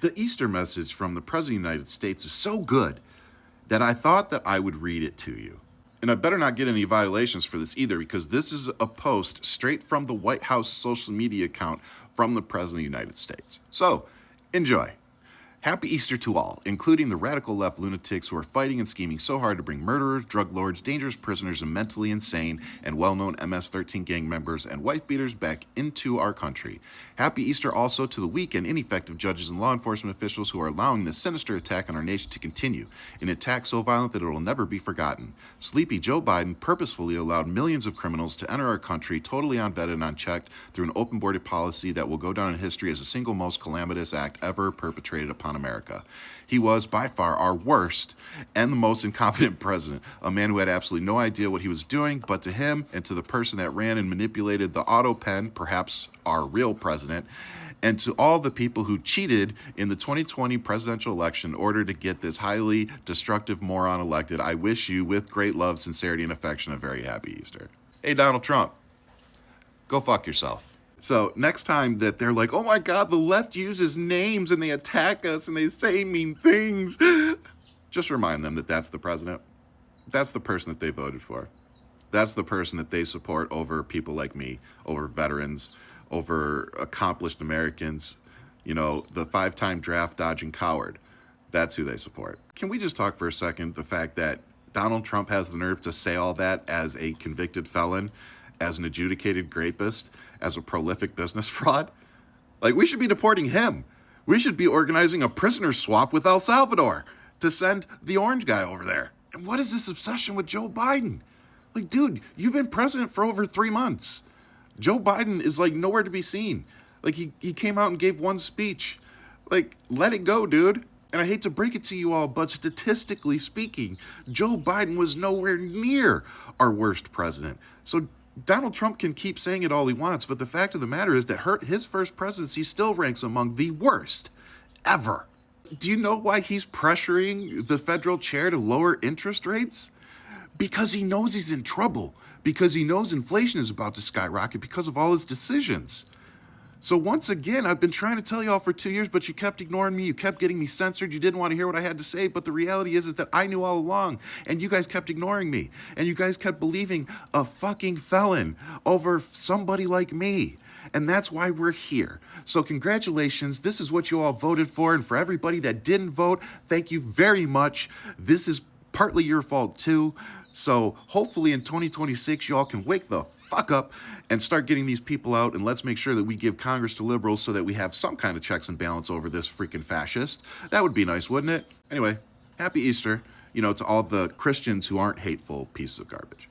The Easter message from the President of the United States is so good that I thought that I would read it to you. And I better not get any violations for this either, because this is a post straight from the White House social media account from the President of the United States. So, enjoy. Happy Easter to all, including the radical left lunatics who are fighting and scheming so hard to bring murderers, drug lords, dangerous prisoners, and mentally insane and well-known MS-13 gang members and wife-beaters back into our country. Happy Easter also to the weak and ineffective judges and law enforcement officials who are allowing this sinister attack on our nation to continue, an attack so violent that it will never be forgotten. Sleepy Joe Biden purposefully allowed millions of criminals to enter our country totally unvetted and unchecked through an open-border policy that will go down in history as the single most calamitous act ever perpetrated upon America. He was by far our worst and the most incompetent president, a man who had absolutely no idea what he was doing, but to him and to the person that ran and manipulated the auto pen, perhaps our real president, and to all the people who cheated in the 2020 presidential election in order to get this highly destructive moron elected, I wish you, with great love, sincerity, and affection, a very happy Easter. Hey, Donald Trump, go fuck yourself. So next time that they're like, oh my God, the left uses names and they attack us and they say mean things, just remind them that that's the president. That's the person that they voted for. That's the person that they support over people like me, over veterans, over accomplished Americans, you know, the 5-time draft dodging coward. That's who they support. Can we just talk for a second the fact that Donald Trump has the nerve to say all that as a convicted felon, as an adjudicated rapist, as a prolific business fraud? Like, we should be deporting him. We should be organizing a prisoner swap with El Salvador to send the orange guy over there. And what is this obsession with Joe Biden? Like, dude, you've been president for over 3 months. Joe Biden is like nowhere to be seen. Like, he came out and gave one speech. Like, let it go, dude. And I hate to break it to you all, but statistically speaking, Joe Biden was nowhere near our worst president. So Donald Trump can keep saying it all he wants, but the fact of the matter is that his first presidency still ranks among the worst ever. Do you know why he's pressuring the federal chair to lower interest rates? Because he knows he's in trouble, because he knows inflation is about to skyrocket because of all his decisions. So once again, I've been trying to tell y'all for 2 years, but you kept ignoring me. You kept getting me censored. You didn't want to hear what I had to say. But the reality is that I knew all along, and you guys kept ignoring me. And you guys kept believing a fucking felon over somebody like me. And that's why we're here. So congratulations. This is what you all voted for. And for everybody that didn't vote, thank you very much. This is partly your fault too. So hopefully in 2026, y'all can wake the fuck up and start getting these people out, and let's make sure that we give Congress to liberals so that we have some kind of checks and balance over this freaking fascist. That would be nice, wouldn't it? Anyway, happy Easter, you know, to all the Christians who aren't hateful pieces of garbage.